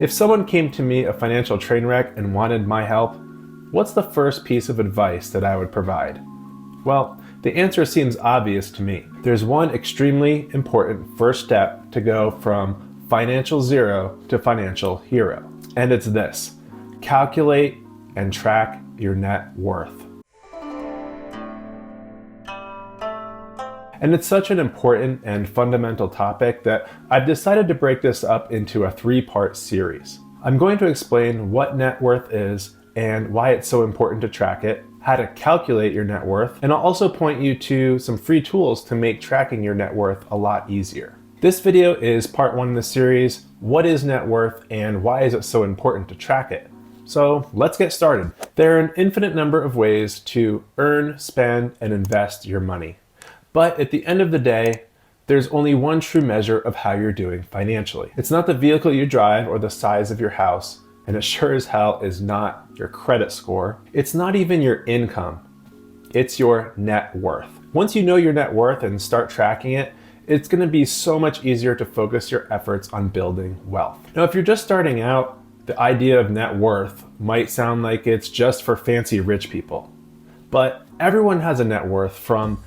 If someone came to me a financial train wreck and wanted my help, what's the first piece of advice that I would provide? Well, the answer seems obvious to me. There's one extremely important first step to go from financial zero to financial hero. And it's this: calculate and track your net worth. And it's such an important and fundamental topic that I've decided to break this up into a 3-part series. I'm going to explain what net worth is and why it's so important to track it, how to calculate your net worth, and I'll also point you to some free tools to make tracking your net worth a lot easier. This video is part 1 in the series, what is net worth and why is it so important to track it? So let's get started. There are an infinite number of ways to earn, spend, and invest your money. But at the end of the day, there's only one true measure of how you're doing financially. It's not the vehicle you drive or the size of your house, and it sure as hell is not your credit score. It's not even your income. It's your net worth. Once you know your net worth and start tracking it, it's going to be so much easier to focus your efforts on building wealth. Now, if you're just starting out, the idea of net worth might sound like it's just for fancy rich people. But everyone has a net worth, from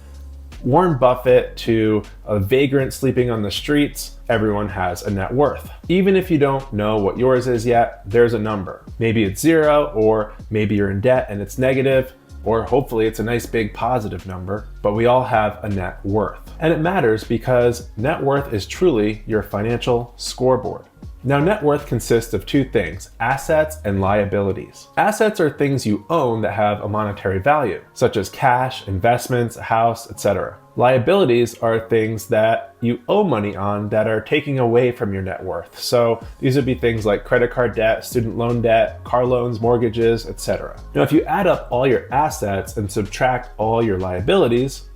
Warren Buffett to a vagrant sleeping on the streets. Everyone has a net worth. Even if you don't know what yours is yet, there's a number. Maybe it's 0, or maybe you're in debt and it's negative, or hopefully it's a nice big positive number, but we all have a net worth. And it matters because net worth is truly your financial scoreboard. Now, net worth consists of 2 things: assets and liabilities. Assets are things you own that have a monetary value, such as cash, investments, a house, etc. Liabilities are things that you owe money on that are taking away from your net worth. So these would be things like credit card debt, student loan debt, car loans, mortgages, etc. Now, if you add up all your assets and subtract all your liabilities,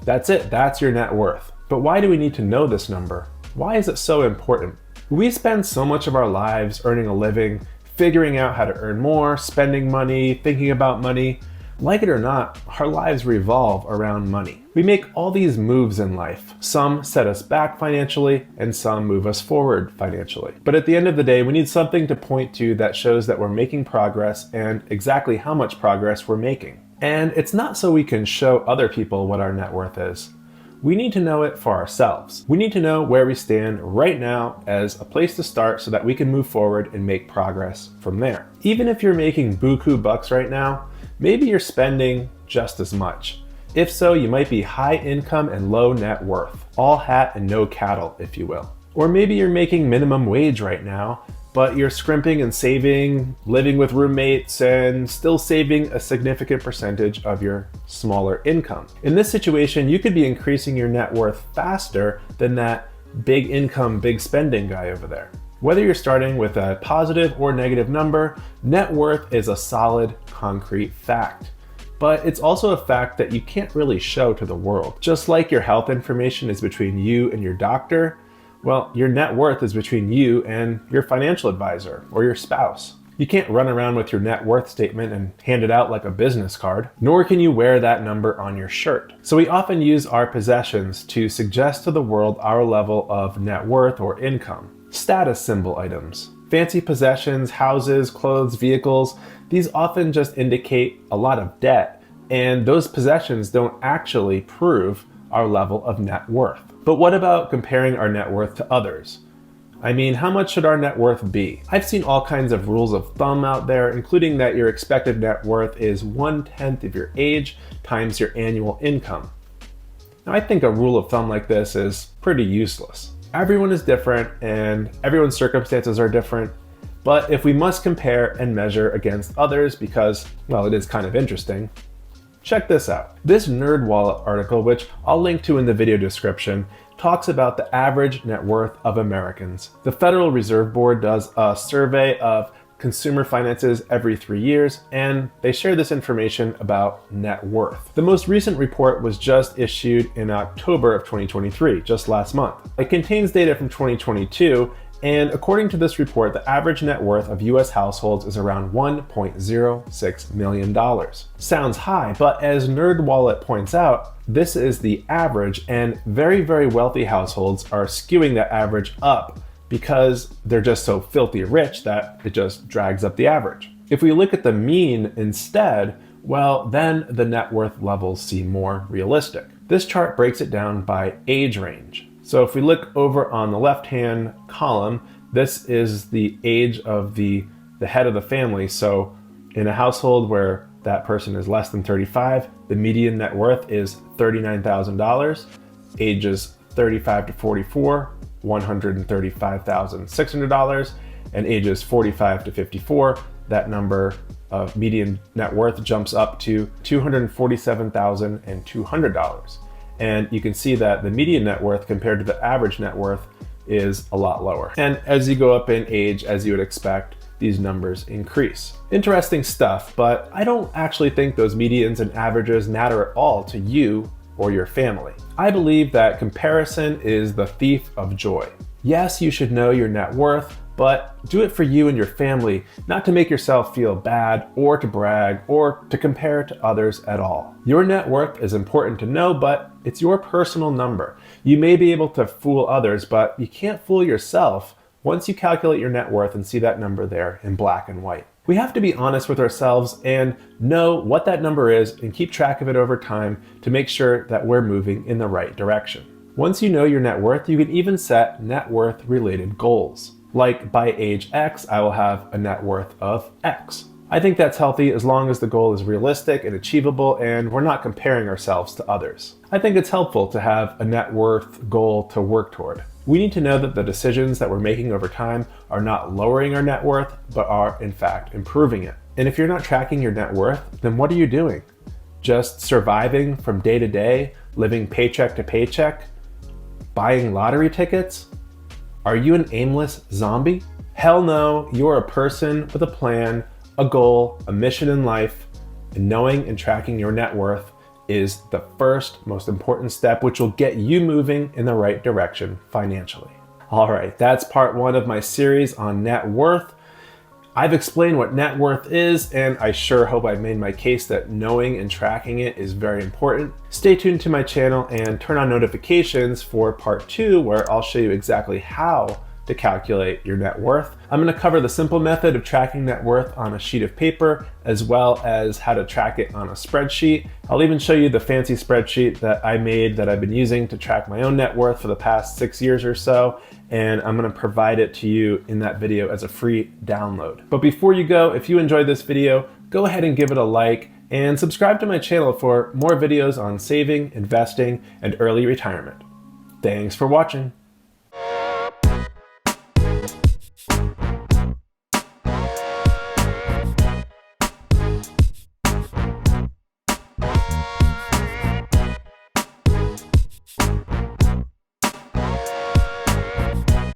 that's it. That's your net worth. But why do we need to know this number? Why is it so important? We spend so much of our lives earning a living, figuring out how to earn more, spending money, thinking about money. Like it or not, our lives revolve around money. We make all these moves in life. Some set us back financially, and some move us forward financially. But at the end of the day, we need something to point to that shows that we're making progress and exactly how much progress we're making. And it's not so we can show other people what our net worth is. We need to know it for ourselves. We need to know where we stand right now as a place to start so that we can move forward and make progress from there. Even if you're making buku bucks right now, maybe you're spending just as much. If so, you might be high income and low net worth, all hat and no cattle, if you will. Or maybe you're making minimum wage right now, but you're scrimping and saving, living with roommates, and still saving a significant percentage of your smaller income. In this situation, you could be increasing your net worth faster than that big income, big spending guy over there. Whether you're starting with a positive or negative number, net worth is a solid, concrete fact. But it's also a fact that you can't really show to the world. Just like your health information is between you and your doctor, well, your net worth is between you and your financial advisor or your spouse. You can't run around with your net worth statement and hand it out like a business card, nor can you wear that number on your shirt. So we often use our possessions to suggest to the world our level of net worth or income. Status symbol items. Fancy possessions, houses, clothes, vehicles, these often just indicate a lot of debt, and those possessions don't actually prove our level of net worth. But what about comparing our net worth to others? I mean, how much should our net worth be? I've seen all kinds of rules of thumb out there, including that your expected net worth is 1/10 of your age times your annual income. Now, I think a rule of thumb like this is pretty useless. Everyone is different and everyone's circumstances are different. But if we must compare and measure against others because, well, it is kind of interesting, check this out. This NerdWallet article, which I'll link to in the video description, talks about the average net worth of Americans. The Federal Reserve Board does a survey of consumer finances every 3 years, and they share this information about net worth. The most recent report was just issued in October of 2023, just last month. It contains data from 2022, and according to this report, the average net worth of US households is around $1.06 million. Sounds high, but as NerdWallet points out, this is the average, and very, very wealthy households are skewing that average up because they're just so filthy rich that it just drags up the average. If we look at the mean instead, well, then the net worth levels seem more realistic. This chart breaks it down by age range. So if we look over on the left-hand column, this is the age of the head of the family. So in a household where that person is less than 35, the median net worth is $39,000. Ages 35 to 44, $135,600, and ages 45 to 54, that number of median net worth jumps up to $247,200. And you can see that the median net worth compared to the average net worth is a lot lower. And as you go up in age, as you would expect, these numbers increase. Interesting stuff, but I don't actually think those medians and averages matter at all to you or your family. I believe that comparison is the thief of joy. Yes, you should know your net worth, but do it for you and your family, not to make yourself feel bad or to brag or to compare to others at all. Your net worth is important to know, but it's your personal number. You may be able to fool others, but you can't fool yourself once you calculate your net worth and see that number there in black and white. We have to be honest with ourselves and know what that number is and keep track of it over time to make sure that we're moving in the right direction. Once you know your net worth, you can even set net worth related goals. Like by age X, I will have a net worth of X. I think that's healthy as long as the goal is realistic and achievable and we're not comparing ourselves to others. I think it's helpful to have a net worth goal to work toward. We need to know that the decisions that we're making over time are not lowering our net worth, but are in fact improving it. And if you're not tracking your net worth, then what are you doing? Just surviving from day to day, living paycheck to paycheck, buying lottery tickets? Are you an aimless zombie? Hell no, you're a person with a plan, a goal, a mission in life, and knowing and tracking your net worth is the first most important step, which will get you moving in the right direction financially. All right, that's part one of my series on net worth. I've explained what net worth is, and I sure hope I've made my case that knowing and tracking it is very important. Stay tuned to my channel and turn on notifications for part two, where I'll show you exactly how to calculate your net worth. I'm going to cover the simple method of tracking net worth on a sheet of paper, as well as how to track it on a spreadsheet. I'll even show you the fancy spreadsheet that I made that I've been using to track my own net worth for the past 6 years or so, and I'm going to provide it to you in that video as a free download. But before you go, if you enjoyed this video, go ahead and give it a like and subscribe to my channel for more videos on saving, investing, and early retirement. Thanks for watching.